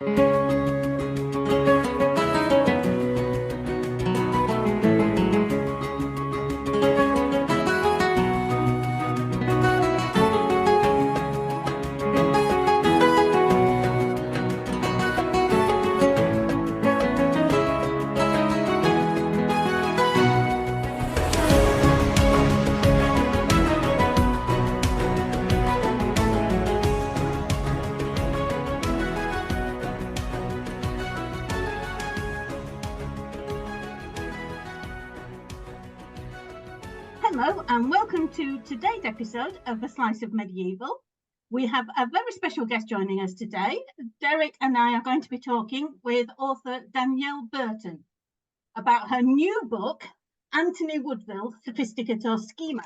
Hello and welcome to today's episode of A Slice of Medieval. We have a very special guest joining us today. Derek and I are going to be talking with author Danielle Burton about her new book, Anthony Woodville, Sophisticator Schema.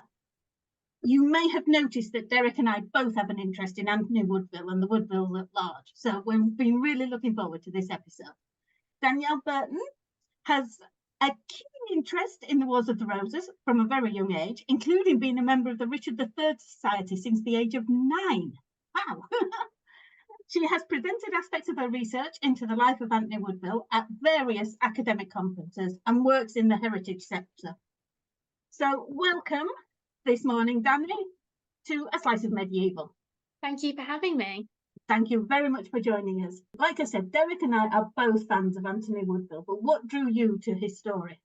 You may have noticed that Derek and I both have an interest in Anthony Woodville and the Woodvilles at large, so we've been really looking forward to this episode. Danielle Burton has a keen interest in the Wars of the Roses from a very young age, including being a member of the Richard III Society since the age of 9. Wow! She has presented aspects of her research into the life of Anthony Woodville at various academic conferences and works in the heritage sector. So welcome this morning, Danny, to A Slice of Medieval. Thank you for having me. Thank you very much for joining us. Like I said, Derek and I are both fans of Anthony Woodville, but what drew you to his story?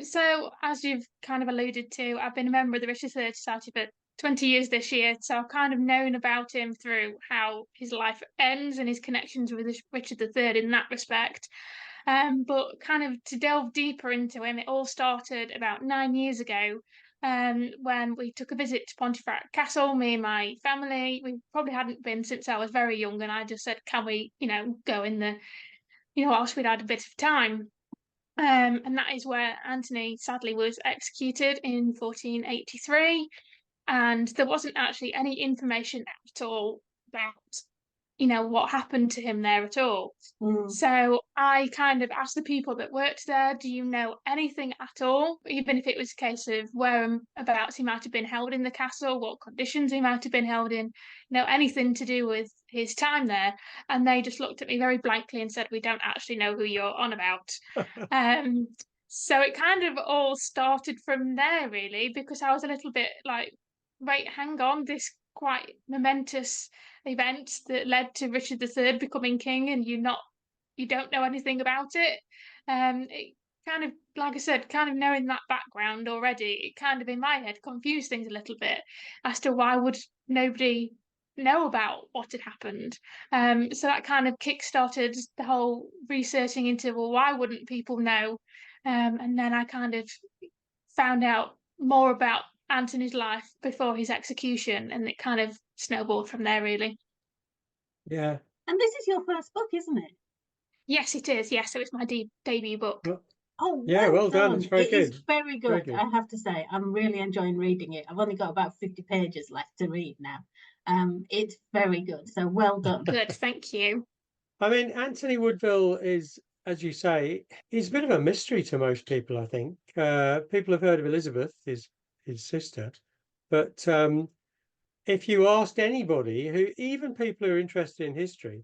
So as you've kind of alluded to, I've been a member of the Richard III Society for 20 years this year, so I've kind of known about him through how his life ends and his connections with Richard III in that respect. But kind of to delve deeper into him, it all started about 9 years ago. When we took a visit to Pontefract Castle, me and my family. We probably hadn't been since I was very young, and I just said, can we, go in the, whilst we'd had a bit of time. And that is where Anthony sadly was executed in 1483. And there wasn't actually any information at all about what happened to him there at all. So I kind of asked the people that worked there, do you know anything at all? Even if it was a case of whereabouts he might have been held in the castle, what conditions he might have been held in, anything to do with his time there. And they just looked at me very blankly and said, we don't actually know who you're on about. So it kind of all started from there, really, because I was a little bit like, wait, hang on, this quite momentous event that led to Richard III becoming king, and you don't know anything about it. It kind of, like I said, kind of knowing that background already, it kind of in my head confused things a little bit as to why would nobody know about what had happened. So that kind of kick-started the whole researching into, well, why wouldn't people know? And then I kind of found out more about Anthony's life before his execution, and it kind of snowballed from there, really. Yeah. And this is your first book, isn't it? Yes, it is. Yes, so it's my debut book. Oh, yeah, well done. It's very good. It is very good, very good, I have to say. I'm really enjoying reading it. I've only got about 50 pages left to read now. It's very good, so well done. Good, thank you. I mean, Anthony Woodville is, as you say, he's a bit of a mystery to most people, I think. People have heard of Elizabeth, his sister, but if you asked anybody, even people who are interested in history,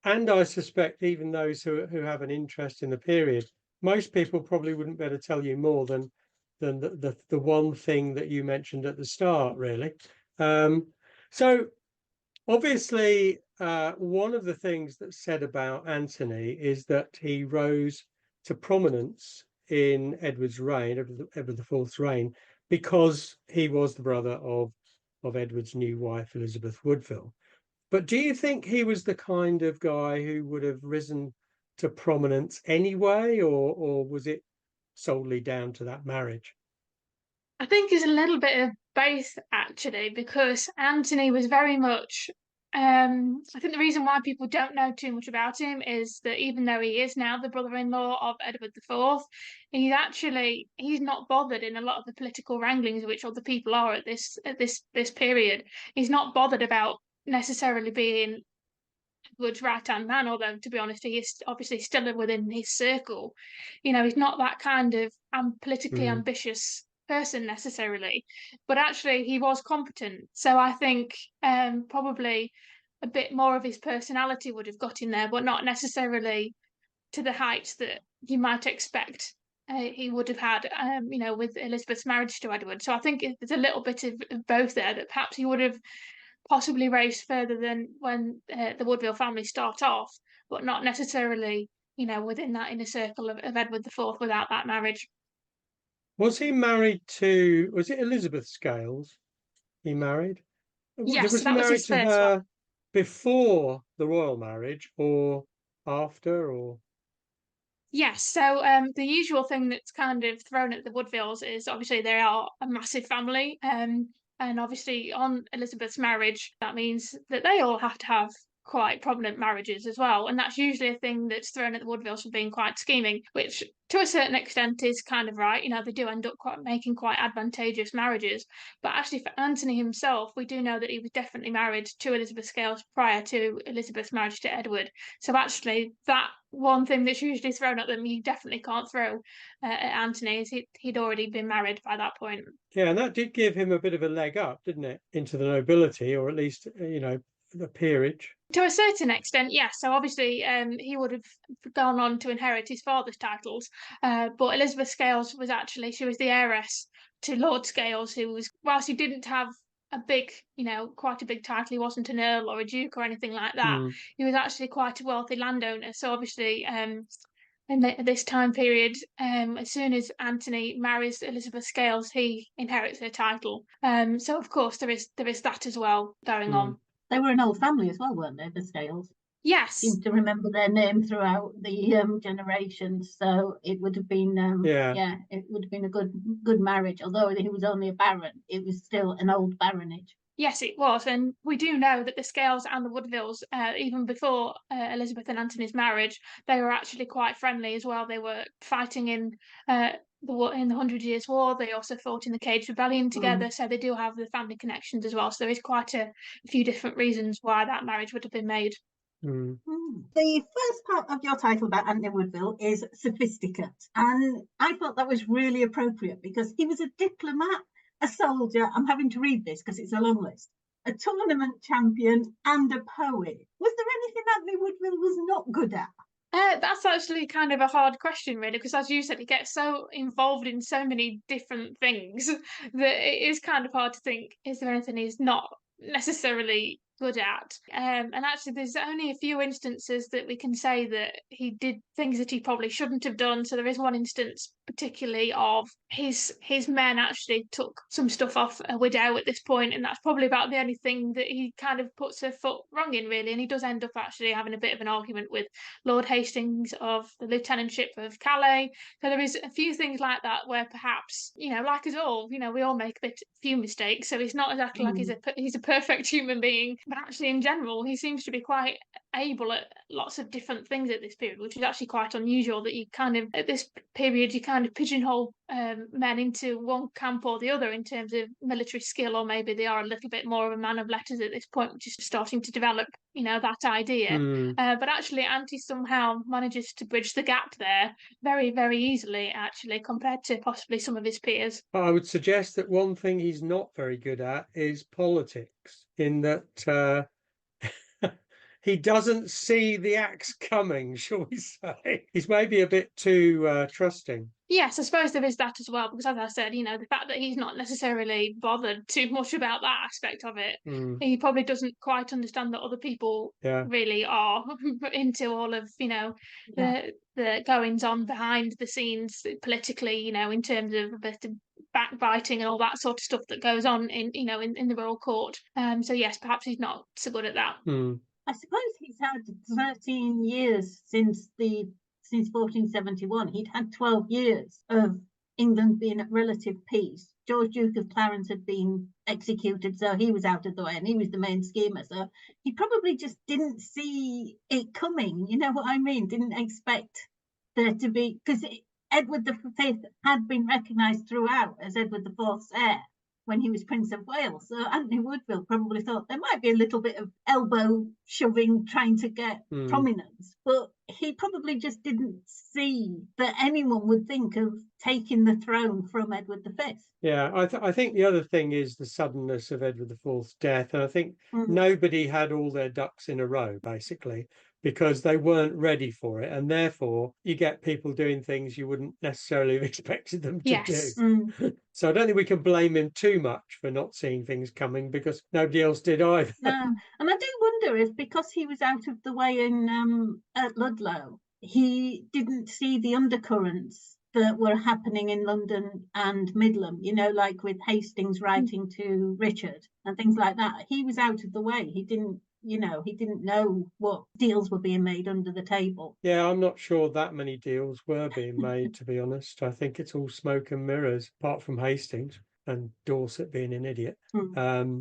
and I suspect even those who have an interest in the period, most people probably wouldn't be able to tell you more than the one thing that you mentioned at the start, really. So obviously, one of the things that's said about Anthony is that he rose to prominence in Edward's reign, Edward IV's reign, because he was the brother of Edward's new wife, Elizabeth Woodville. But do you think he was the kind of guy who would have risen to prominence anyway, or was it solely down to that marriage? I think it's a little bit of both, actually, because Anthony was very much I think the reason why people don't know too much about him is that even though he is now the brother-in-law of Edward IV, he's not bothered in a lot of the political wranglings which other people are at this period. He's not bothered about necessarily being Edward's right-hand man, although to be honest, he is obviously still within his circle. He's not that kind of politically ambitious person necessarily, but actually he was competent. So I think probably a bit more of his personality would have got in there, but not necessarily to the heights that you might expect he would have had, with Elizabeth's marriage to Edward. So I think there's a little bit of both there, that perhaps he would have possibly raised further than when the Woodville family start off, but not necessarily, within that inner circle of Edward IV without that marriage. Was he married to, was it Elizabeth Scales he married? Yes, Was he that was married his to first her one. before the royal marriage or after, or? Yes, so the usual thing that's kind of thrown at the Woodvilles is obviously they are a massive family, and obviously on Elizabeth's marriage, that means that they all have to have quite prominent marriages as well, and that's usually a thing that's thrown at the Woodvilles for being quite scheming, which to a certain extent is kind of right. They do end up making quite advantageous marriages, but actually for Anthony himself, we do know that he was definitely married to Elizabeth Scales prior to Elizabeth's marriage to Edward. So actually that one thing that's usually thrown at them, you definitely can't throw at Anthony, is he'd already been married by that point. Yeah, and that did give him a bit of a leg up, didn't it, into the nobility, or at least, the peerage. To a certain extent, yes. So obviously he would have gone on to inherit his father's titles, but Elizabeth Scales was she was the heiress to Lord Scales, who was, whilst he didn't have a big, quite a big title, he wasn't an earl or a duke or anything like that. He was actually quite a wealthy landowner. So obviously in this time period, as soon as Anthony marries Elizabeth Scales, he inherits her title. So of course there is that as well going on. They were an old family as well, weren't they, the Scales? Yes. Seem to remember their name throughout the generations, so it would have been it would have been a good marriage. Although he was only a baron, it was still an old baronage. Yes, it was, and we do know that the Scales and the Woodvilles, even before Elizabeth and Anthony's marriage, they were actually quite friendly as well. They were fighting in the 100 Years' War. They also fought in the Cage Rebellion together, so they do have the family connections as well. So there is quite a few different reasons why that marriage would have been made. The first part of your title about Anthony Woodville is sophisticate, and I thought that was really appropriate because he was a diplomat, a soldier. I'm having to read this because it's a long list. A tournament champion and a poet. Was there anything Anthony Woodville was not good at? That's actually kind of a hard question, really, because as you said, he gets so involved in so many different things that it is kind of hard to think, is there anything he's not necessarily good at? And actually there's only a few instances that we can say that he did things that he probably shouldn't have done. So there is one instance particularly of his men actually took some stuff off a widow at this point, and that's probably about the only thing that he kind of puts her foot wrong in, really. And he does end up actually having a bit of an argument with Lord Hastings of the lieutenantship of Calais. So there is a few things like that where perhaps, like us all, we all make a few mistakes. So it's not exactly like he's a perfect human being, but actually in general he seems to be quite able at lots of different things at this period, which is actually quite unusual, that you kind of at this period you kind of pigeonhole men into one camp or the other in terms of military skill, or maybe they are a little bit more of a man of letters at this point, which is starting to develop that idea. But actually Auntie somehow manages to bridge the gap there very, very easily, actually, compared to possibly some of his peers. I would suggest that one thing he's not very good at is politics, in that he doesn't see the axe coming, shall we say. He's maybe a bit too trusting. Yes, I suppose there is that as well, because as I said, the fact that he's not necessarily bothered too much about that aspect of it, he probably doesn't quite understand that other people really are into all of, the goings on behind the scenes politically, in terms of a bit of backbiting and all that sort of stuff that goes on in the royal court. So yes, perhaps he's not so good at that. I suppose he's had 13 years since 1471. He'd had 12 years of England being at relative peace. George Duke of Clarence had been executed, so he was out of the way, and he was the main schemer. So he probably just didn't see it coming. You know what I mean? Didn't expect there to be, because Edward V had been recognised throughout as Edward IV's heir, when he was Prince of Wales. So Anthony Woodville probably thought there might be a little bit of elbow shoving trying to get prominence, but he probably just didn't see that anyone would think of taking the throne from Edward V. Yeah, I think the other thing is the suddenness of Edward IV's death. And I think nobody had all their ducks in a row, basically, because they weren't ready for it. And therefore, you get people doing things you wouldn't necessarily have expected them to do. So I don't think we can blame him too much for not seeing things coming, because nobody else did either. No. And I do wonder if, because he was out of the way at Ludlow, he didn't see the undercurrents that were happening in London and Midland, like with Hastings writing to Richard and things like that. He was out of the way. He didn't know what deals were being made under the table. Yeah, I'm not sure that many deals were being made, to be honest. I think it's all smoke and mirrors, apart from Hastings and Dorset being an idiot. As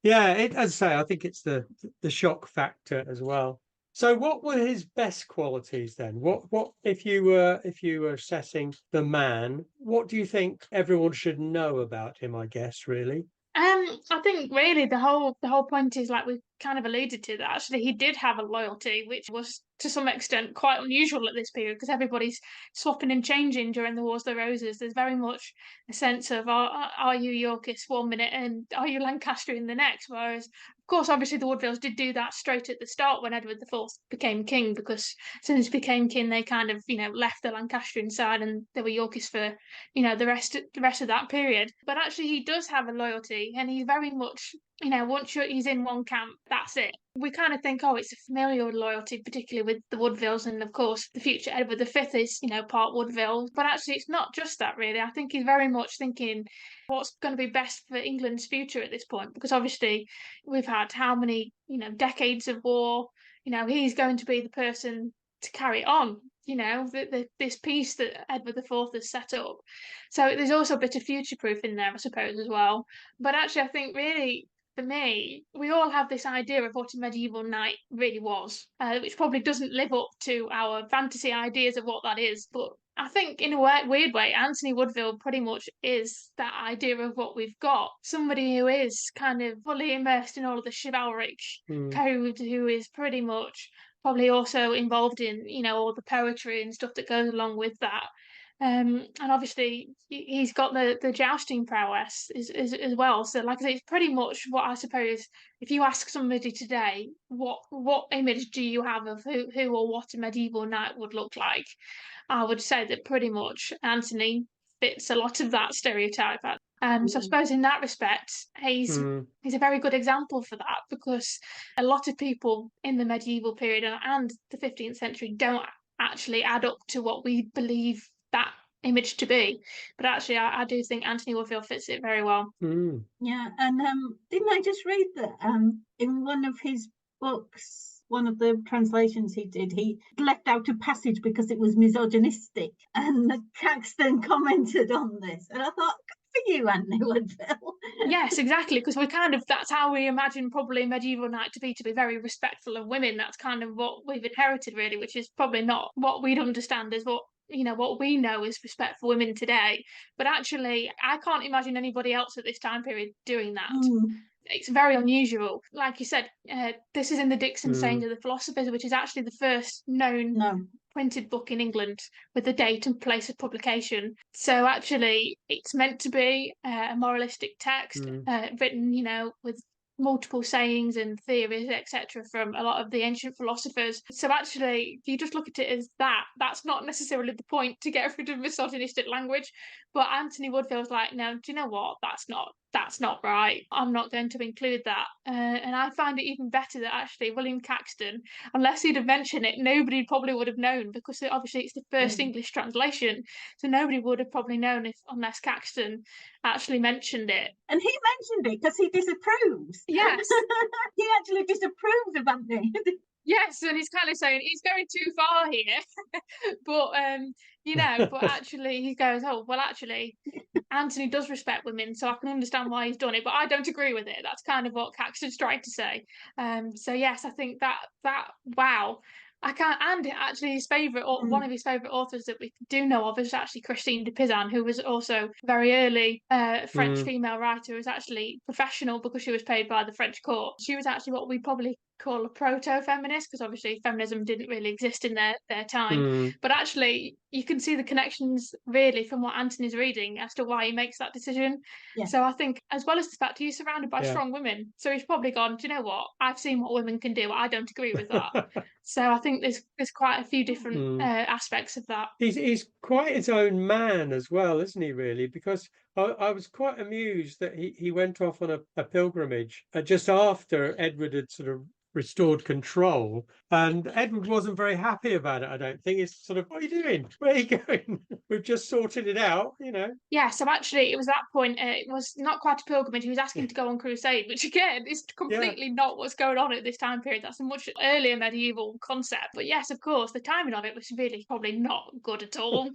I say, I think it's the shock factor as well. So what were his best qualities then? What if you were assessing the man, what do you think everyone should know about him, I guess, really? I think really the whole point is, like we kind of alluded to, that actually he did have a loyalty, which was to some extent quite unusual at this period, because everybody's swapping and changing during the Wars of the Roses. There's very much a sense of are you Yorkist 1 minute and are you Lancastrian the next? Whereas, of course, obviously the Woodvilles did do that straight at the start when Edward IV became king, because as soon as he became king, they kind of left the Lancastrian side and they were Yorkists for the rest of that period. But actually, he does have a loyalty, and he's very much once he's in one camp, that's it. We kind of think, oh, it's a familial loyalty, particularly with the Woodvilles, and of course the future Edward V is part Woodville. But actually it's not just that, really. I think he's very much thinking what's going to be best for England's future at this point, because obviously we've had how many decades of war. He's going to be the person to carry on this peace that Edward IV has set up. So there's also a bit of future proof in there, I suppose, as well. But actually I think really, for me, we all have this idea of what a medieval knight really was, which probably doesn't live up to our fantasy ideas of what that is. But I think in a weird way, Anthony Woodville pretty much is that idea of what we've got. Somebody who is kind of fully immersed in all of the chivalric code, who is pretty much probably also involved in, all the poetry and stuff that goes along with that. And obviously he's got the jousting prowess as well. So like I say, it's pretty much what I suppose, if you ask somebody today, what image do you have of who or what a medieval knight would look like? I would say that pretty much Anthony fits a lot of that stereotype. So I suppose in that respect, he's a very good example for that, because a lot of people in the medieval period and the 15th century don't actually add up to what we believe that image to be. But actually, I do think Anthony Woodville fits it very well. Yeah, and didn't I just read that in one of his books, one of the translations he did, he left out a passage because it was misogynistic, and Caxton commented on this, and I thought, for you, Anthony Woodville. Yes, exactly, because that's how we imagine probably a medieval knight to be very respectful of women. That's kind of what we've inherited, really, which is probably not what we'd understand as what we know is respect for women today. But actually, I can't imagine anybody else at this time period doing that. It's very unusual. Like you said, this is in the Dixon Sayings of the Philosophers, which is actually the first known printed book in England with the date and place of publication. So actually, it's meant to be a moralistic text written, with multiple sayings and theories, etc., from a lot of the ancient philosophers. So actually, if you just look at it as that's not necessarily the point, to get rid of misogynistic language. But Anthony Woodville's like, no, do you know what? That's not right. I'm not going to include that. And I find it even better that actually William Caxton, unless he'd have mentioned it, nobody probably would have known, because obviously it's the first English translation. So nobody would have probably known unless Caxton actually mentioned it. And he mentioned it because he disapproves. Yes. He actually disapproves of Anthony. Yes, and he's kind of saying he's going too far here. But actually he goes, oh, well, actually, Anthony does respect women, so I can understand why he's done it, but I don't agree with it. That's kind of what Caxton's trying to say. So yes, I think that wow. I can't, and actually his favourite, or one of his favourite authors that we do know of is actually Christine de Pizan, who was also very early French female writer, who was actually professional because she was paid by the French court. She was actually what we probably call a proto-feminist, because obviously feminism didn't really exist in their time. But actually you can see the connections really from what Anthony's reading as to why he makes that decision. Yeah. So I think, as well as the fact he's surrounded by strong women, so he's probably gone, do you know what, I've seen what women can do, I don't agree with that. So I think there's quite a few different aspects of that. He's quite his own man as well, isn't he, really? Because I was quite amused that he went off on a pilgrimage just after Edward had sort of restored control, and Edward wasn't very happy about it. I don't think. It's sort of, what are you doing? Where are you going? We've just sorted it out, you know. Yeah, so actually it was that point, it was not quite a pilgrimage, he was asking to go on crusade, which again is completely not what's going on at this time period. That's a much earlier medieval concept. But yes, of course, the timing of it was really probably not good at all,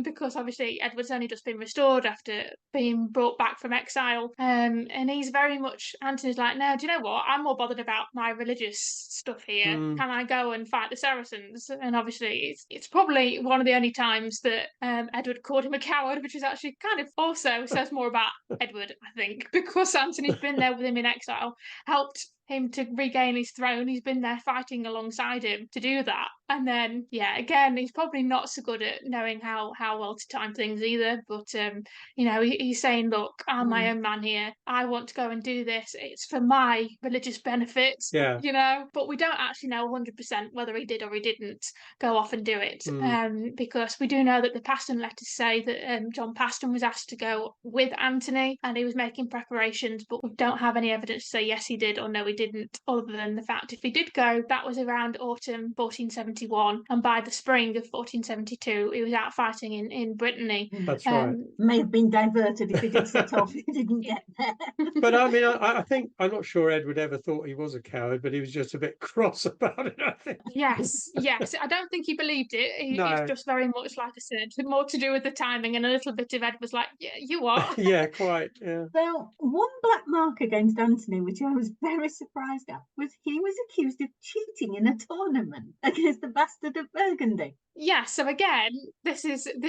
because obviously Edward's only just been restored after being brought back from exile, and he's very much, Anthony's like, no, do you know what, I'm more bothered about my religious stuff here. Can I go and fight the Saracens? And obviously it's probably one of the only times that Edward called him a coward, which is actually kind of also says more about Edward, I think, because Anthony's been there with him in exile, helped him to regain his throne. He's been there fighting alongside him to do that. And then, yeah, again, he's probably not so good at knowing how well to time things either. But, you know, he's saying, look, I'm my own man here. I want to go and do this. It's for my religious benefits, you know. But we don't actually know 100% whether he did or he didn't go off and do it. Because we do know that the Paston letters say that John Paston was asked to go with Anthony and he was making preparations, but we don't have any evidence to say yes, he did or no, he didn't, other than the fact if he did go, that was around autumn 1471, and by the spring of 1472 he was out fighting in Brittany. That's right. May have been diverted if he did set off, he didn't get there. But I mean, I think, I'm not sure Edward ever thought he was a coward, but he was just a bit cross about it, I think. Yes, I don't think he believed it. It's just very much, like I said, more to do with the timing, and a little bit of Ed was like, yeah, you are. Yeah, quite, yeah. Well, one black mark against Anthony, which I was very surprised at, was he was accused of cheating in a tournament against the Bastard of Burgundy. Yeah, so again, this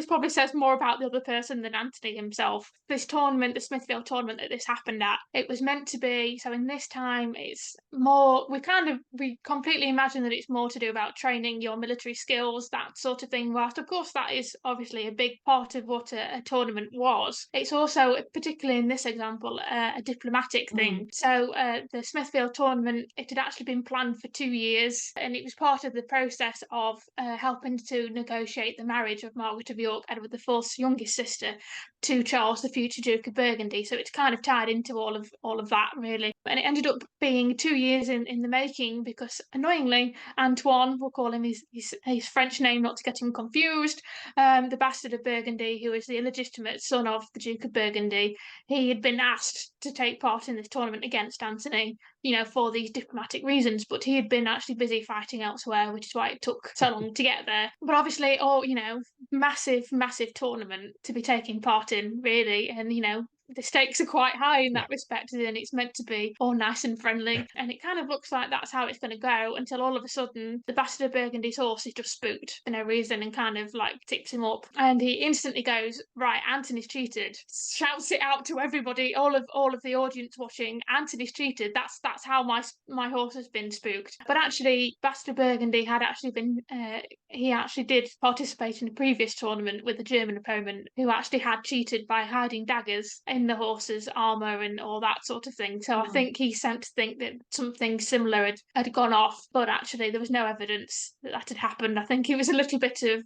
probably says more about the other person than Anthony himself. This tournament, the Smithfield tournament that this happened at, it was meant to be, so in this time it's more, we completely imagine that it's more to do about training your military skills, that sort of thing, whilst of course that is obviously a big part of what a tournament was. It's also, particularly in this example, a diplomatic thing. So the Smithfield tournament, it had actually been planned for 2 years, and it was part of the process of helping to negotiate the marriage of Margaret of York, Edward IV's youngest sister, to Charles, the future Duke of Burgundy. So it's kind of tied into all of that, really. And it ended up being 2 years in the making because, annoyingly, Antoine, we'll call him his French name not to get him confused, the Bastard of Burgundy, who is the illegitimate son of the Duke of Burgundy, he had been asked to take part in this tournament against Anthony, you know, for these diplomatic reasons, but he had been actually busy fighting elsewhere, which is why it took so long to get there. But obviously, you know, massive tournament to be taking part in, really, and, you know, the stakes are quite high in that respect, and it's meant to be all nice and friendly, and it kind of looks like that's how it's going to go until all of a sudden the Bastard of Burgundy's horse is just spooked for no reason and kind of like tips him up, and he instantly goes, right, Anthony's cheated, shouts it out to everybody, all of the audience watching, Anthony's cheated, that's how my horse has been spooked. But actually Bastard of Burgundy had actually been he actually did participate in a previous tournament with a German opponent who actually had cheated by hiding daggers in the horse's armour and all that sort of thing. So I think he's sent to think that something similar had gone off, but actually there was no evidence that had happened. I think it was a little bit of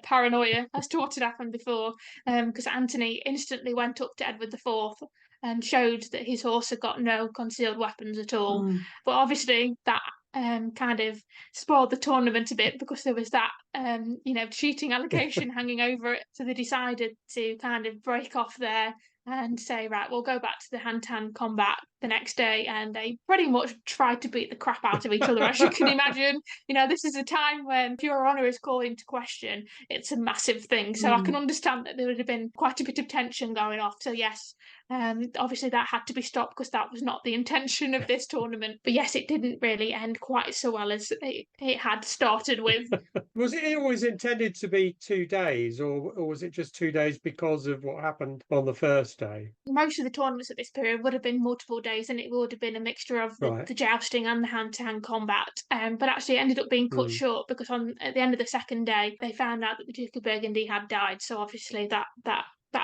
paranoia as to what had happened before, because Anthony instantly went up to Edward IV and showed that his horse had got no concealed weapons at all. But obviously that kind of spoiled the tournament a bit because there was that cheating allegation hanging over it. So they decided to kind of break off there and say, right, we'll go back to the hand-to-hand combat the next day. And they pretty much tried to beat the crap out of each other, as you can imagine. This is a time when if your honour is called into question, it's a massive thing. So I can understand that there would have been quite a bit of tension going off. So yes, obviously that had to be stopped because that was not the intention of this tournament. But yes, it didn't really end quite so well as it had started with. Was it always intended to be 2 days, or was it just 2 days because of what happened on the first day? Most of the tournaments at this period would have been multiple days, and it would have been a mixture of the jousting and the hand-to-hand combat. But actually it ended up being cut short because at the end of the second day, they found out that the Duke of Burgundy had died. So obviously that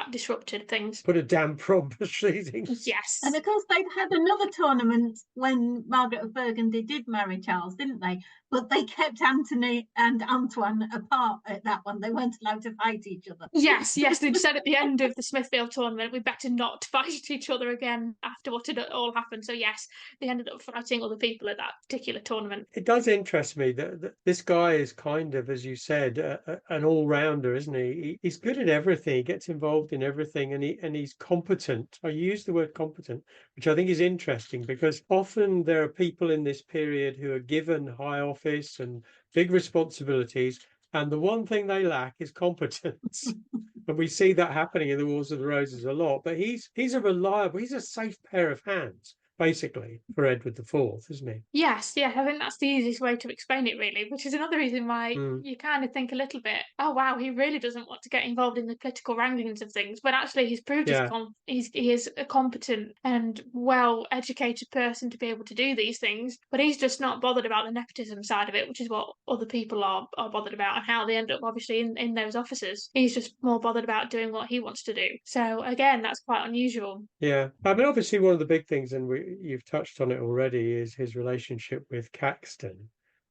disrupted things. Put a damp on proceedings. Yes. And of course, they'd had another tournament when Margaret of Burgundy did marry Charles, didn't they? But they kept Anthony and Antoine apart at that one. They weren't allowed to fight each other. Yes. They'd said at the end of the Smithfield tournament, we better not fight each other again after what had all happened. So yes, they ended up fighting other people at that particular tournament. It does interest me that this guy is kind of, as you said, an all-rounder, isn't he? He's good at everything. He gets involved in everything, and he's competent. I use the word competent, which I think is interesting because often there are people in this period who are given high office and big responsibilities, and the one thing they lack is competence. And we see that happening in the Wars of the Roses a lot. But he's a safe pair of hands, basically, for Edward IV, isn't he? Yes, I think that's the easiest way to explain it, really, which is another reason why you kind of think a little bit, oh wow, he really doesn't want to get involved in the political wranglings of things, but actually he's proved he is a competent and well-educated person to be able to do these things, but he's just not bothered about the nepotism side of it, which is what other people are bothered about and how they end up obviously in those offices. He's just more bothered about doing what he wants to do. So again, that's quite unusual. Yeah, I mean, obviously one of the big things, and you've touched on it already, is his relationship with Caxton.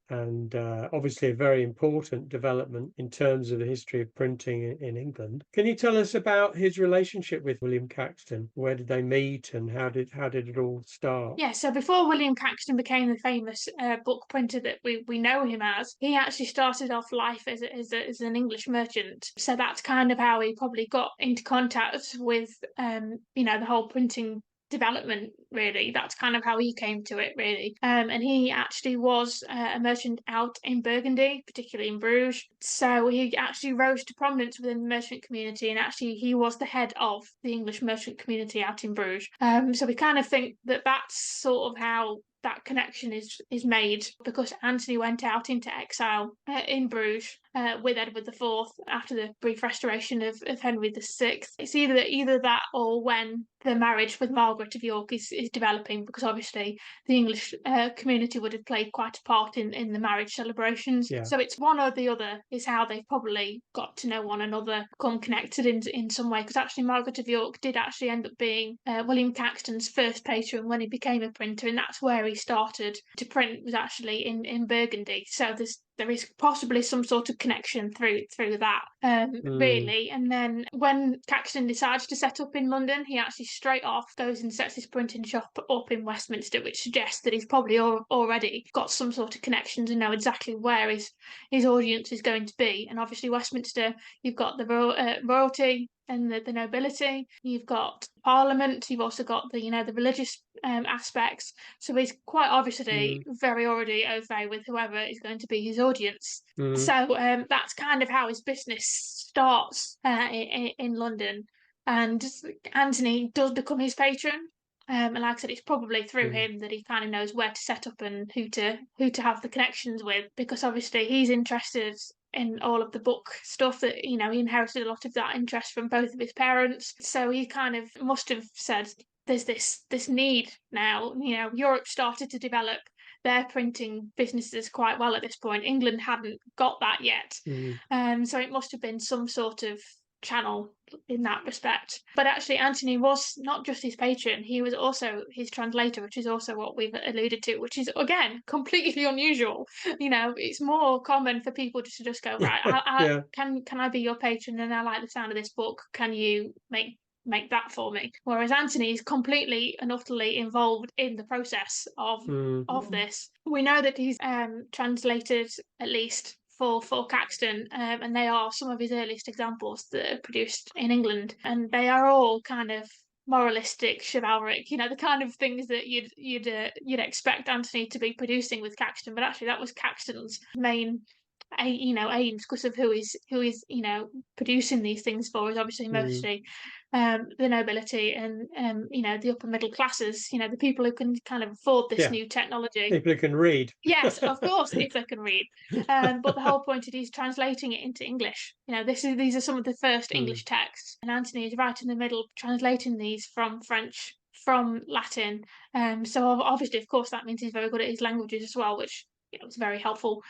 And obviously a very important development in terms of the history of printing in England. Can you tell us about his relationship with William Caxton? Where did they meet, and how did it all start? Yeah, so before William Caxton became the famous book printer that we know him as, he actually started off life as an English merchant. So that's kind of how he probably got into contact with the whole printing development, really. That's kind of how he came to it, really. And he actually was a merchant out in Burgundy, particularly in Bruges. So he actually rose to prominence within the merchant community, and actually he was the head of the English merchant community out in Bruges. So we kind of think that that's sort of how that connection is made, because Anthony went out into exile in Bruges with Edward IV after the brief restoration of Henry VI. It's either that or when the marriage with Margaret of York is developing, because obviously the English community would have played quite a part in the marriage celebrations. Yeah. So it's one or the other is how they've probably got to know one another, become connected in some way, because actually Margaret of York did actually end up being William Caxton's first patron when he became a printer, and that's where he started to print, was actually in Burgundy. So there is possibly some sort of connection through that, really. And then when Caxton decides to set up in London, he actually straight off goes and sets his printing shop up in Westminster, which suggests that he's probably already got some sort of connections and know exactly where his audience is going to be. And obviously Westminster, you've got the royalty and the nobility, you've got Parliament, you've also got the religious aspects. So he's quite obviously very already au fait with whoever is going to be his audience. So that's kind of how his business starts in London. And Anthony does become his patron. And like I said, it's probably through him that he kind of knows where to set up and who to have the connections with, because obviously he's interested in all of the book stuff that, he inherited a lot of that interest from both of his parents. So he kind of must have said, there's this need now. Europe started to develop their printing businesses quite well at this point. England hadn't got that yet. So it must have been some sort of channel in that respect. But actually Anthony was not just his patron, he was also his translator, which is also what we've alluded to, which is again completely unusual. It's more common for people to just go, right, can I be your patron, and I like the sound of this book, can you make that for me? Whereas Anthony is completely and utterly involved in the process of this. We know that he's translated at least for Caxton, and they are some of his earliest examples that are produced in England, and they are all kind of moralistic, chivalric, the kind of things that you'd expect Anthony to be producing with Caxton, but actually that was Caxton's main aims, because of who he's producing these things for, is obviously mostly the nobility and the upper middle classes, the people who can kind of afford this new technology. People who can read. Yes, of course, if they can read. But the whole point is he's translating it into English. These are some of the first English texts, and Anthony is right in the middle, translating these from French, from Latin. So obviously, of course, that means he's very good at his languages as well, which was very helpful.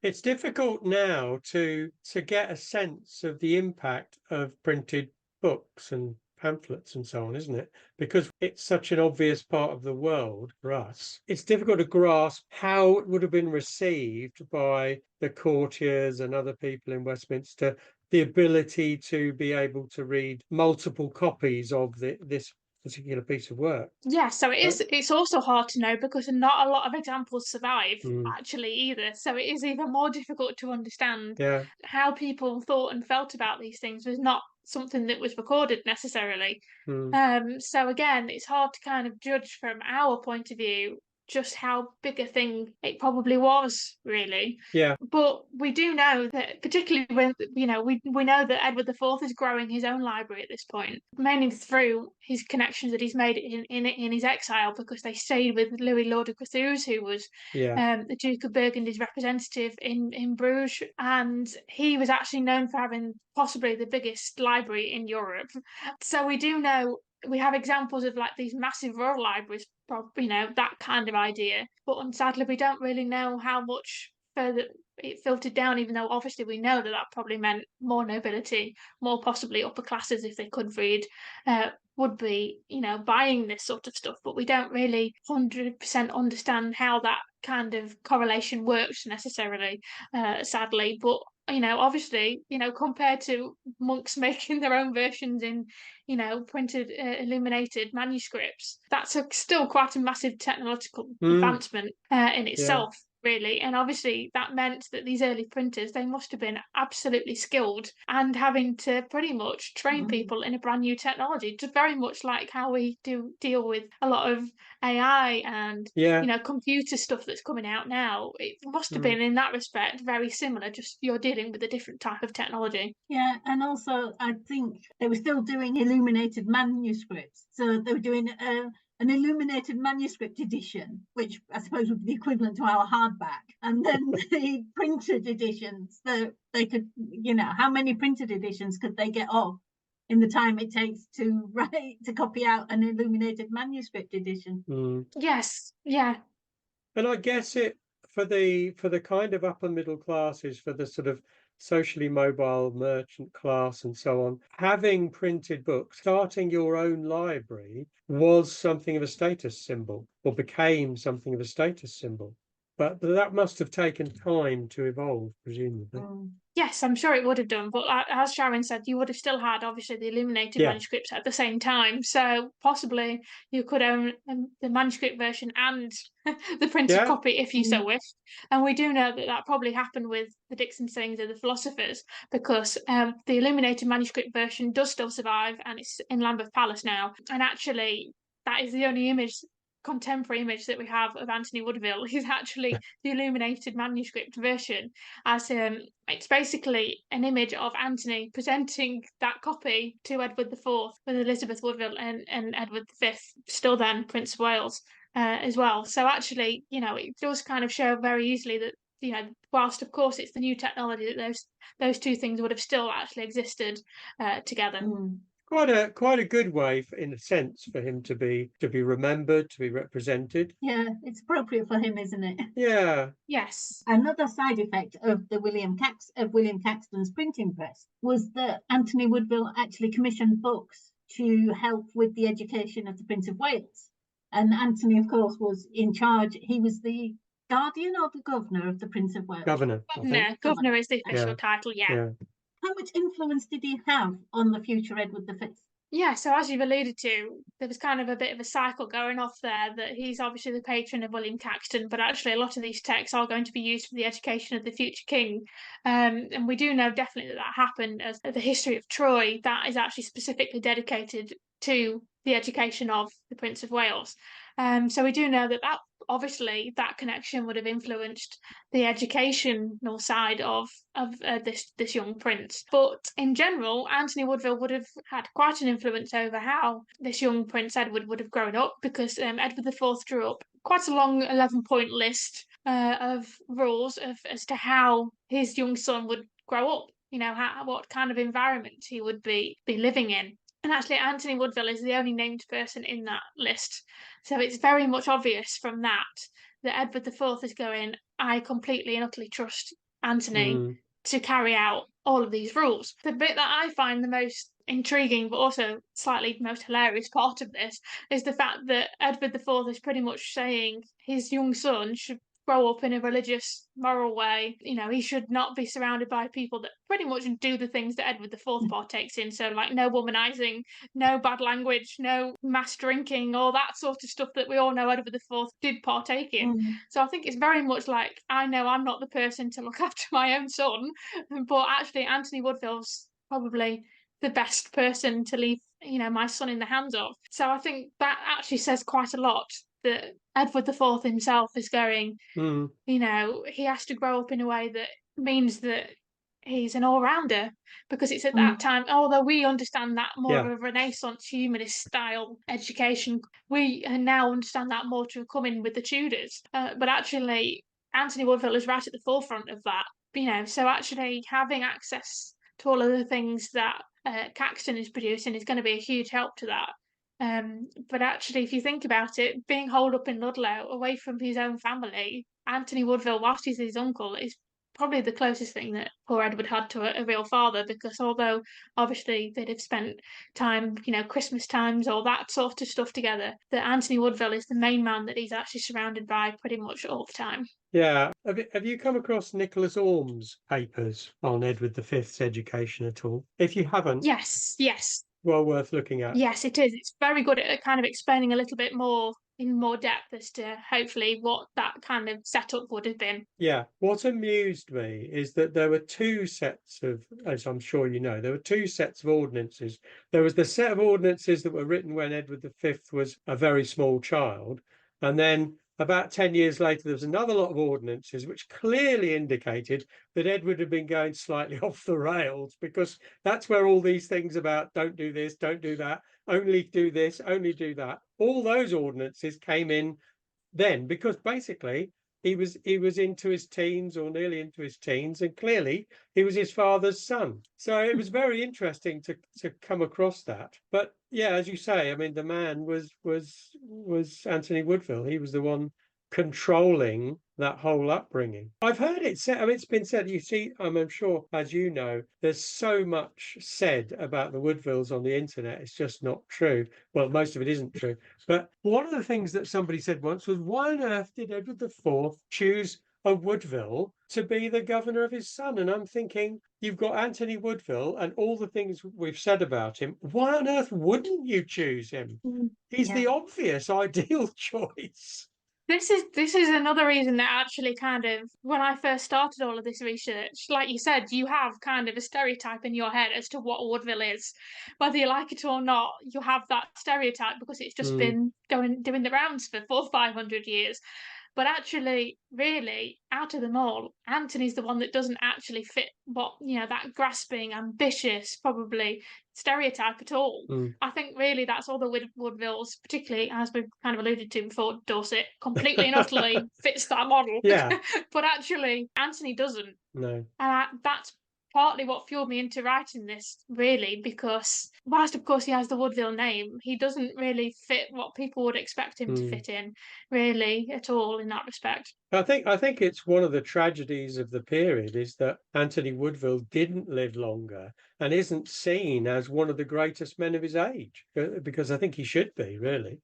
It's difficult now to get a sense of the impact of printed books and pamphlets and so on, isn't it? Because it's such an obvious part of the world for us. It's difficult to grasp how it would have been received by the courtiers and other people in Westminster, the ability to be able to read multiple copies of this particular piece of work. Yeah, so it's also hard to know because not a lot of examples survive actually either. So it is even more difficult to understand how people thought and felt about these things. Was not something that was recorded necessarily. So again, it's hard to kind of judge from our point of view just how big a thing it probably was, really. Yeah. But we do know that, particularly when we know that Edward IV is growing his own library at this point, mainly through his connections that he's made in his exile, because they stayed with Louis Lord de Courtheuse, who was the Duke of Burgundy's representative in Bruges, and he was actually known for having possibly the biggest library in Europe. So we do know. We have examples of like these massive rural libraries, that kind of idea. But sadly, we don't really know how much further it filtered down, even though obviously we know that probably meant more nobility, more possibly upper classes, if they could read, would be, buying this sort of stuff. But we don't really 100% understand how that kind of correlation works necessarily, sadly. But obviously, compared to monks making their own versions in, printed, illuminated manuscripts, that's still quite a massive technological advancement in itself. Really, and obviously that meant that these early printers, they must have been absolutely skilled and having to pretty much train people in a brand new technology, just very much like how we do deal with a lot of AI and computer stuff that's coming out now. It must have been in that respect very similar, just you're dealing with a different type of technology. Yeah, and also I think they were still doing illuminated manuscripts, so they were doing an illuminated manuscript edition, which I suppose would be equivalent to our hardback, and then the printed editions that they could, how many printed editions could they get off in the time it takes to copy out an illuminated manuscript edition? Yes, yeah. And I guess it for the kind of upper middle classes, for the sort of socially mobile merchant class and so on, having printed books, starting your own library was something of a status symbol, or became something of a status symbol. But that must have taken time to evolve, presumably. Yes, I'm sure it would have done. But as Sharon said, you would have still had, obviously, the illuminated manuscripts at the same time. So possibly you could own the manuscript version and the printed copy if you so wished. And we do know that probably happened with the Dixon sayings of the philosophers, because the illuminated manuscript version does still survive, and it's in Lambeth Palace now. And actually, that is the only contemporary image that we have of Anthony Woodville is actually the illuminated manuscript version, as it's basically an image of Anthony presenting that copy to Edward IV with Elizabeth Woodville and Edward V, still then Prince of Wales, as well. So actually, it does kind of show very easily that, whilst of course it's the new technology, that those two things would have still actually existed together. Quite a good way, in a sense, for him to be remembered, to be represented. Yeah, it's appropriate for him, isn't it? Yeah. Yes. Another side effect of the William Caxton's printing press was that Anthony Woodville actually commissioned books to help with the education of the Prince of Wales. And Anthony, of course, was in charge. He was the guardian or the governor of the Prince of Wales? Governor. Governor is the official title, yeah. How much influence did he have on the future Edward V? Yeah, so as you've alluded to, there was kind of a bit of a cycle going off there that he's obviously the patron of William Caxton, but actually a lot of these texts are going to be used for the education of the future king. And we do know definitely that that happened, as the history of Troy, that is actually specifically dedicated to the education of the Prince of Wales. So we do know that obviously that connection would have influenced the educational side of this young prince. But in general, Anthony Woodville would have had quite an influence over how this young Prince Edward would have grown up, because Edward IV drew up quite a long 11-point list of rules as to how his young son would grow up. What kind of environment he would be living in. And actually, Anthony Woodville is the only named person in that list. So it's very much obvious from that Edward IV is going, I completely and utterly trust Anthony to carry out all of these rules. The bit that I find the most intriguing, but also slightly most hilarious part of this, is the fact that Edward IV is pretty much saying his young son should grow up in a religious, moral way. He should not be surrounded by people that pretty much do the things that Edward IV partakes in. So, like, no womanizing, no bad language, no mass drinking, all that sort of stuff that we all know Edward IV did partake in. So I think it's very much like, I know I'm not the person to look after my own son, but actually Anthony Woodville's probably the best person to leave, my son in the hands of. So I think that actually says quite a lot, that Edward IV himself is going, he has to grow up in a way that means that he's an all-rounder, because it's at that time, although we understand that more of a Renaissance humanist style education, we now understand that more to come in with the Tudors. But actually, Anthony Woodville is right at the forefront of that. So actually having access to all of the things that Caxton is producing is going to be a huge help to that. But actually, if you think about it, being holed up in Ludlow, away from his own family, Anthony Woodville, whilst he's his uncle, is probably the closest thing that poor Edward had to a real father, because although obviously they'd have spent time, Christmas times, all that sort of stuff together, that Anthony Woodville is the main man that he's actually surrounded by pretty much all the time. Yeah. Have you come across Nicholas Orme's papers on Edward V's education at all? If you haven't, yes. Well worth looking at. Yes, it is. It's very good at kind of explaining a little bit more in more depth as to hopefully what that kind of setup would have been. Yeah. What amused me is that there were two sets of, as I'm sure you know, there were two sets of ordinances. There was the set of ordinances that were written when Edward V was a very small child, and then about 10 years later, there was another lot of ordinances which clearly indicated that Edward had been going slightly off the rails, because that's where all these things about don't do this, don't do that, only do this, only do that, all those ordinances came in then, because basically he was into his teens or nearly into his teens, and clearly he was his father's son. So it was very interesting to come across that. But yeah, as you say, I mean, the man was Anthony Woodville. He was the one controlling that whole upbringing. I've heard it said, I mean, it's been said, you see, I'm sure, as you know, there's so much said about the Woodvilles on the internet. It's just not true. Well, most of it isn't true. But one of the things that somebody said once was, why on earth did Edward IV choose a Woodville to be the governor of his son? And I'm thinking, you've got Anthony Woodville and all the things we've said about him. Why on earth wouldn't you choose him? He's the obvious ideal choice. This is another reason that actually kind of, when I first started all of this research, like you said, you have kind of a stereotype in your head as to what Woodville is. Whether you like it or not, you have that stereotype because it's just been doing the rounds for 400 or 500 years. But actually, really, out of them all, Anthony's the one that doesn't actually fit what, that grasping, ambitious, probably stereotype at all. I think really that's all the Woodvilles, particularly as we've kind of alluded to before, Dorset, completely and utterly fits that model. Yeah. But actually, Anthony doesn't. No. And that's partly what fueled me into writing this, really, because whilst of course he has the Woodville name, he doesn't really fit what people would expect him to fit in, really, at all in that respect. I think it's one of the tragedies of the period is that Anthony Woodville didn't live longer and isn't seen as one of the greatest men of his age, because I think he should be, really.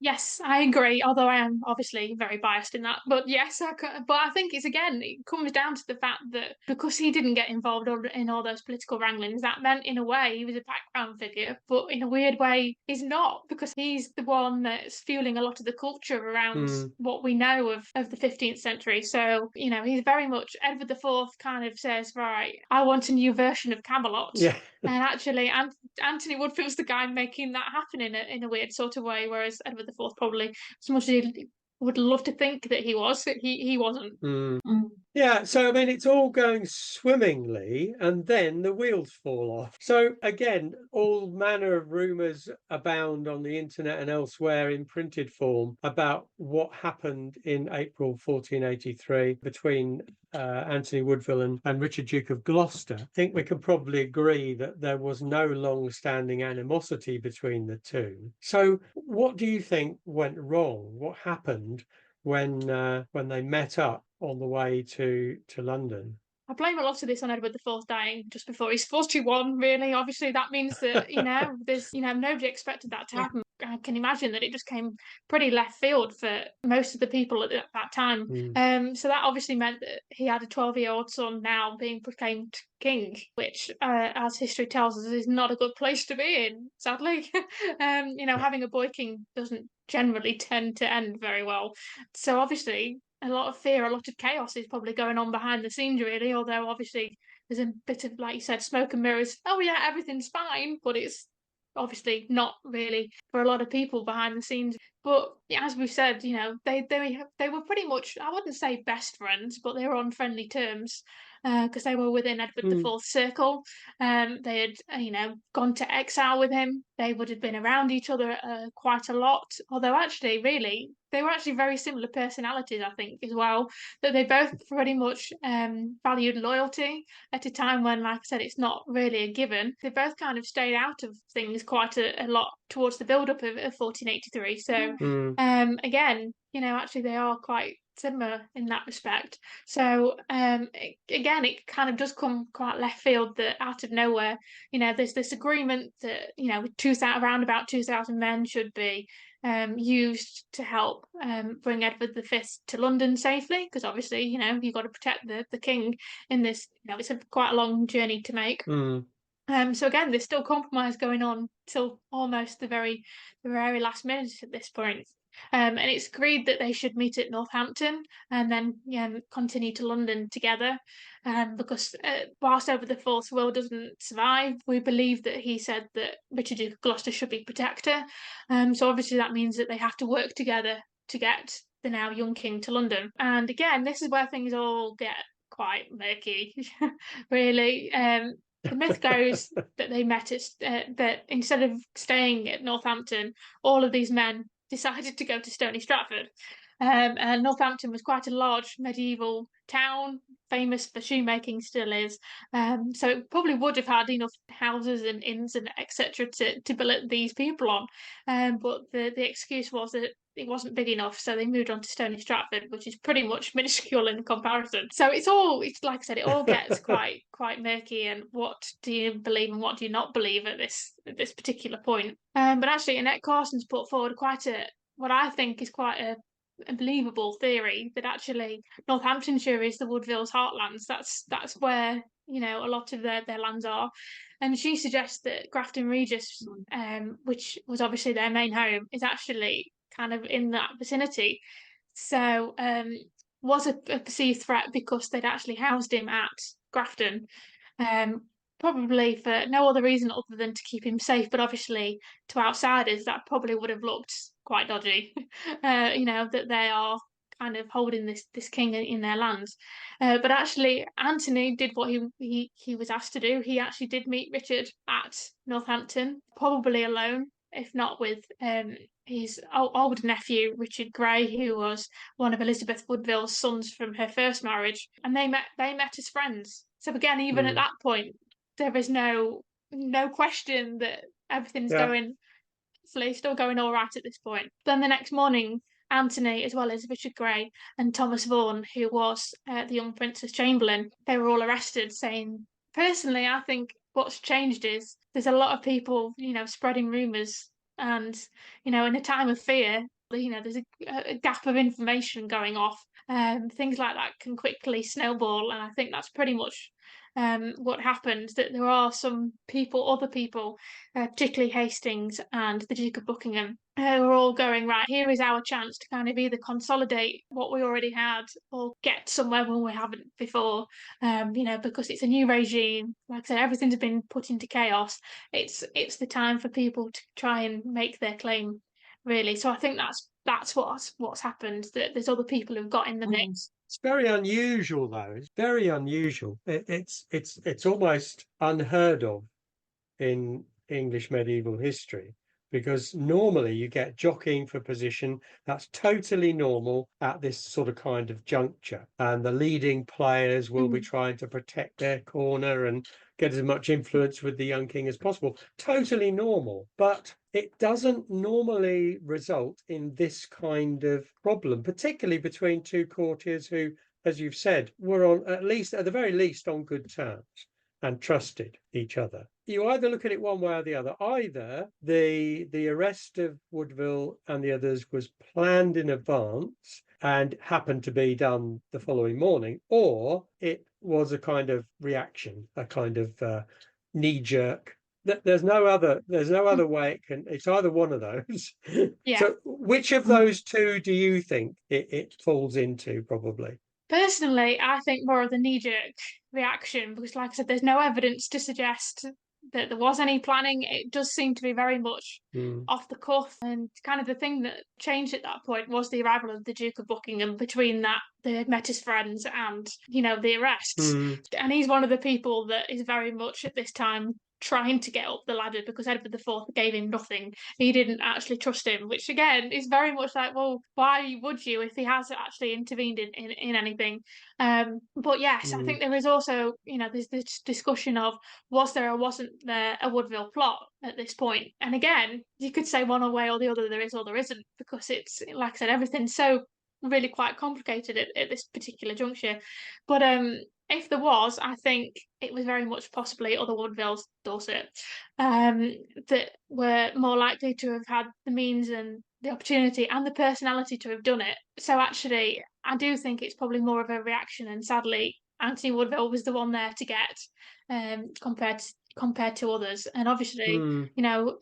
Yes, I agree. Although I am obviously very biased in that, but yes, but I think it comes down to the fact that because he didn't get involved in all those political wranglings, that meant in a way he was a background figure, but in a weird way he's not, because he's the one that's fueling a lot of the culture around what we know of the 15th century. So he's very much Edward IV kind of says, right, I want a new version of Camelot. Yeah. And actually, Anthony Woodville's the guy making that happen in a weird sort of way, whereas Edward IV probably, as much as he would love to think that he was, he wasn't. Yeah, so I mean, it's all going swimmingly, and then the wheels fall off. So again, all manner of rumours abound on the internet and elsewhere in printed form about what happened in April 1483 between Anthony Woodville and Richard, Duke of Gloucester. I think we can probably agree that there was no long-standing animosity between the two. So what do you think went wrong? What happened when they met up on the way to London? I blame a lot of this on Edward IV dying just before he's 41, really. Obviously, that means that, there's, nobody expected that to happen. I can imagine that it just came pretty left field for most of the people at that time. So that obviously meant that he had a 12-year-old son now being proclaimed king, which, as history tells us, is not a good place to be in, sadly. Having a boy king doesn't generally tend to end very well. So obviously, a lot of fear, a lot of chaos is probably going on behind the scenes, really, although obviously there's a bit of, like you said, smoke and mirrors. Oh yeah, everything's fine, but it's obviously not really for a lot of people behind the scenes. But as we've said, they were pretty much, I wouldn't say best friends, but they were on friendly terms, because they were within Edward IV's circle. They had, gone to exile with him. They would have been around each other quite a lot. Although actually, really, they were actually very similar personalities, I think, as well. That they both pretty much valued loyalty at a time when, like I said, it's not really a given. They both kind of stayed out of things quite a lot towards the build-up of 1483. So again, actually they are quite similar in that respect. So again, it kind of does come quite left field that out of nowhere, there's this agreement that around about 2,000 men should be used to help bring Edward V to London safely, because obviously you've got to protect the king in this. It's quite a long journey to make. So again, there's still compromise going on till almost the very last minute at this point. And it's agreed that they should meet at Northampton and then continue to London together. Because whilst Edward IV's will doesn't survive, we believe that he said that Richard, Duke of Gloucester, should be protector. So obviously that means that they have to work together to get the now young king to London. And again, this is where things all get quite murky, really. The myth goes that they met that instead of staying at Northampton, all of these men decided to go to Stony Stratford. And Northampton was quite a large medieval town, famous for shoemaking, still is. So it probably would have had enough houses and inns and etc. to billet these people on. But the excuse was that it wasn't big enough, so they moved on to Stony Stratford, which is pretty much minuscule in comparison. So it's like I said, it all gets quite murky, and what do you believe and what do you not believe at this particular point. But actually, Annette Carson's put forward what I think is quite a believable theory that actually Northamptonshire is the Woodville's heartlands. That's where a lot of their lands are. And she suggests that Grafton Regis, which was obviously their main home, is actually kind of in that vicinity. So was a perceived threat because they'd actually housed him at Grafton, probably for no other reason other than to keep him safe. But obviously to outsiders that probably would have looked quite dodgy, that they are kind of holding this king in their lands. But actually Anthony did what he was asked to do. He actually did meet Richard at Northampton, probably alone, if not with his older nephew, Richard Grey, who was one of Elizabeth Woodville's sons from her first marriage. And they met as friends. So again, even at that point, there is no question that everything's still going all right at this point. Then the next morning, Anthony, as well as Richard Grey and Thomas Vaughan, who was the young Prince's Chamberlain, they were all arrested, saying, personally, I think what's changed is there's a lot of people, spreading rumours And, in a time of fear, there's a gap of information going off. Things like that can quickly snowball. And I think that's pretty much what happened, that there are some people, other people, particularly Hastings and the Duke of Buckingham, who are all going, right, here is our chance to kind of either consolidate what we already had or get somewhere when we haven't before, because it's a new regime. Like I said, everything's been put into chaos. It's the time for people to try and make their claim, really. So I think that's what's happened, that there's other people who've got in the mix. It's very unusual, though. It's very unusual. It's almost unheard of in English medieval history, because normally you get jockeying for position. That's totally normal at this sort of kind of juncture, and the leading players will be trying to protect their corner and get as much influence with the young king as possible. Totally normal, but it doesn't normally result in this kind of problem, particularly between two courtiers who, as you've said, were on, at the very least, on good terms and trusted each other. You either look at it one way or the other. Either the arrest of Woodville and the others was planned in advance and happened to be done the following morning, or it was a kind of reaction, a kind of knee-jerk. There's no other way it can. It's either one of those. Yeah. So which of those two do you think it falls into, probably? Personally, I think more of the knee-jerk reaction, because, like I said, there's no evidence to suggest that there was any planning. It does seem to be very much off the cuff, and kind of the thing that changed at that point was the arrival of the Duke of Buckingham. Between that, they met his friends and, the arrests. And he's one of the people that is very much at this time trying to get up the ladder, because Edward IV gave him nothing. He didn't actually trust him, which again is very much like, well, why would you if he has actually intervened in anything? But yes, I think there is also, there's this discussion of, was there or wasn't there a Woodville plot at this point? And again, you could say one way or the other, there is or there isn't, because it's, like I said, everything's so really quite complicated at this particular juncture. But if there was, I think it was very much possibly other Woodvilles, Dorset, that were more likely to have had the means and the opportunity and the personality to have done it. So actually, I do think it's probably more of a reaction, and sadly, Anthony Woodville was the one there to get, compared to others. And obviously,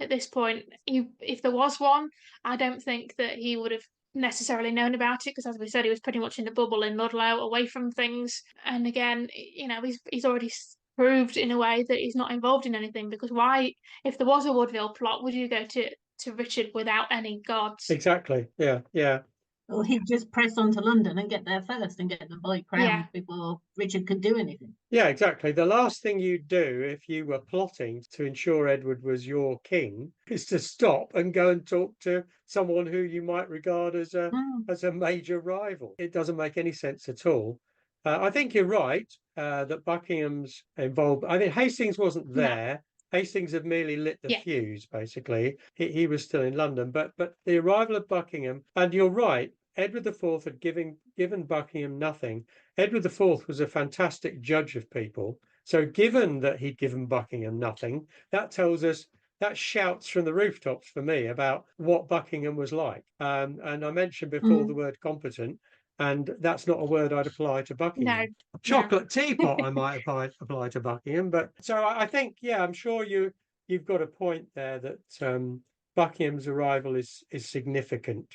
at this point, if there was one, I don't think that he would have necessarily known about it, because, as we said, he was pretty much in the bubble in Ludlow, away from things. And again, he's already proved in a way that he's not involved in anything, because why, if there was a Woodville plot, would you go to Richard without any guards? Exactly. Yeah. Or he'd just press on to London and get there first and get the boy crowned before Richard could do anything. Yeah, exactly. The last thing you'd do if you were plotting to ensure Edward was your king is to stop and go and talk to someone who you might regard as a major rival. It doesn't make any sense at all. I think you're right that Buckingham's involved. I think Hastings wasn't there. No. Hastings had merely lit the fuse, basically. He was still in London. But the arrival of Buckingham, and you're right, Edward IV had given Buckingham nothing. Edward IV was a fantastic judge of people. So given that he'd given Buckingham nothing, that tells us, that shouts from the rooftops for me about what Buckingham was like. And I mentioned before the word competent, and that's not a word I'd apply to Buckingham. No. Chocolate teapot I might apply to Buckingham. But so I think, I'm sure you've got a point there that Buckingham's arrival is significant.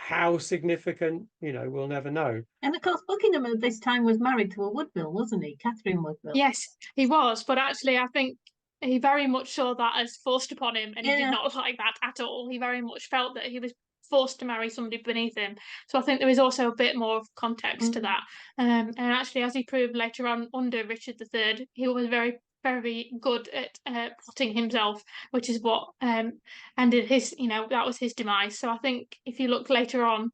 How significant, we'll never know. And of course, Buckingham at this time was married to a Woodville, wasn't he? Catherine Woodville. Yes, he was. But actually, I think he very much saw that as forced upon him, and he did not like that at all. He very much felt that he was forced to marry somebody beneath him. So I think there is also a bit more of context to that. And actually, as he proved later on under Richard III, he was very, very good at plotting himself, which is what ended his, that was his demise. So I think if you look later on,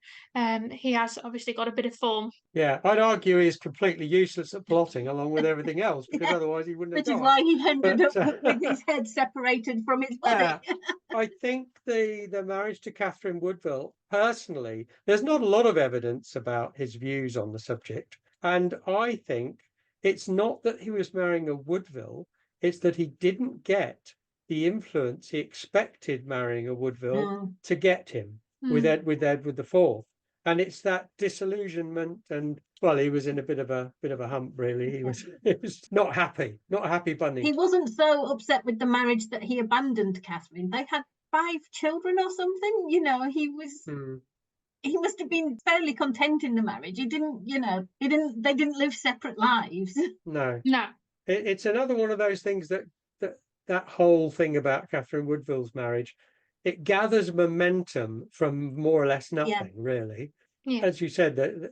he has obviously got a bit of form. Yeah, I'd argue he's completely useless at plotting along with everything else, because otherwise he wouldn't have died. Which is why he ended up with his head separated from his body. I think the marriage to Catherine Woodville, personally, there's not a lot of evidence about his views on the subject. And I think it's not that he was marrying a Woodville, it's that he didn't get the influence he expected marrying a Woodville Mm. to get him with Mm. Edward IV. And it's that disillusionment, and well, he was in a bit of a hump, really. He was not happy bunny. He wasn't so upset with the marriage that he abandoned Catherine. They had 5 children or something. You know, he must have been fairly content in the marriage. He didn't, you know, they didn't live separate lives. No. No. It's another one of those things that whole thing about Catherine Woodville's marriage, it gathers momentum from more or less nothing, really. Yeah. As you said, the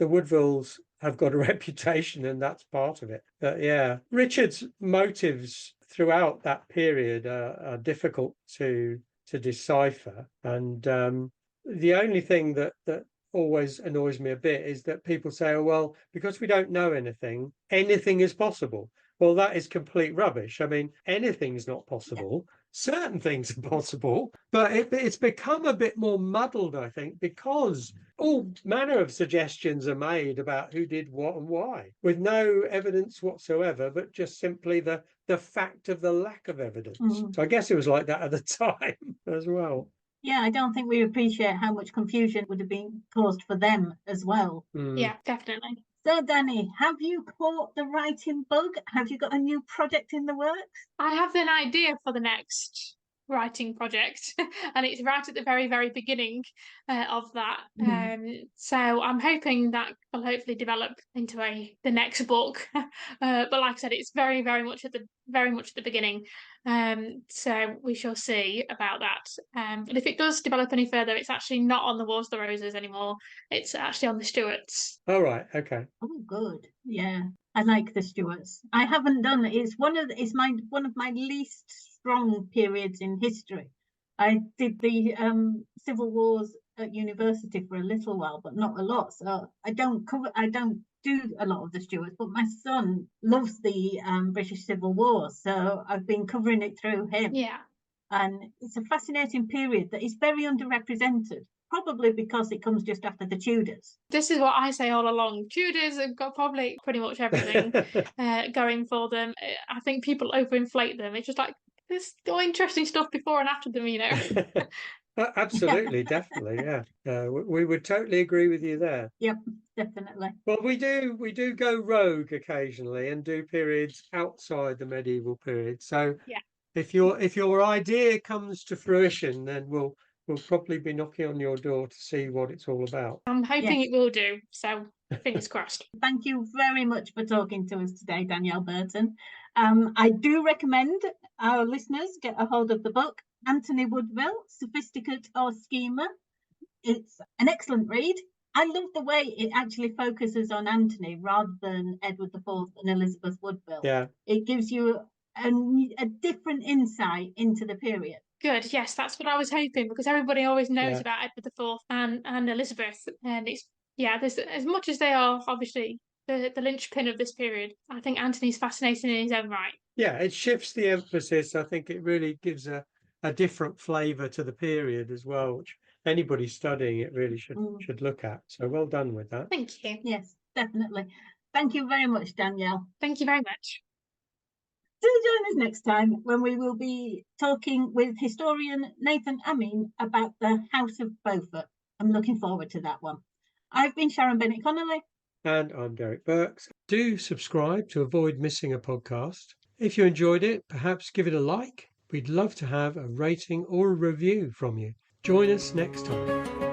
Woodvilles have got a reputation, and that's part of it. But yeah, Richard's motives throughout that period are difficult to decipher, and the only thing that always annoys me a bit is that people say, oh, well, because we don't know anything is possible. Well, that is complete rubbish. I mean, anything's not possible. Certain things are possible, but it's become a bit more muddled, I think, because all manner of suggestions are made about who did what and why, with no evidence whatsoever, but just simply the fact of the lack of evidence. So I guess it was like that at the time as well. Yeah, I don't think we appreciate how much confusion would have been caused for them as well. Yeah, definitely. So, Danny, have you caught the writing bug? Have you got a new project in the works? I have an idea for the next writing project, and it's right at the very, very beginning of that. So I'm hoping that will hopefully develop into the next book. But like I said, it's very, very much at the beginning. So we shall see about that. But if it does develop any further, it's actually not on the Wars of the Roses anymore. It's actually on the Stuarts. Oh, right. Okay. Oh, good. Yeah, I like the Stuarts. I haven't done it. It's one of my least strong periods in history. I did the civil wars at university for a little while, but not a lot. So I don't do a lot of the Stuarts, but my son loves the British Civil War, so I've been covering it through him. Yeah. And it's a fascinating period that is very underrepresented, probably because it comes just after the Tudors. This is what I say all along. Tudors have got probably pretty much everything going for them. I think people overinflate them. It's just like, there's no interesting stuff before and after them, you know. Absolutely, definitely, yeah. We would totally agree with you there. Yep, definitely. Well, we do go rogue occasionally and do periods outside the medieval period. So yeah. If your idea comes to fruition, then we'll probably be knocking on your door to see what it's all about. I'm hoping it will do. So fingers crossed. Thank you very much for talking to us today, Danielle Burton. I do recommend our listeners get a hold of the book, Anthony Woodville, Sophisticate or Schemer. It's an excellent read. I love the way it actually focuses on Anthony rather than Edward IV and Elizabeth Woodville. Yeah. It gives you a different insight into the period. Good, yes, that's what I was hoping, because everybody always knows about Edward IV and Elizabeth, and it's there's, as much as they are obviously the linchpin of this period, I think Anthony's fascinating in his own right. Yeah, it shifts the emphasis. I think it really gives a different flavour to the period as well, which anybody studying it really should look at. So well done with that. Thank you. Yes, definitely. Thank you very much, Danielle. Thank you very much. Do join us next time when we will be talking with historian Nathan Amin about the House of Beaufort. I'm looking forward to that one. I've been Sharon Bennett Connolly. And I'm Derek Birks. Do subscribe to avoid missing a podcast. If you enjoyed it, perhaps give it a like. We'd love to have a rating or a review from you. Join us next time.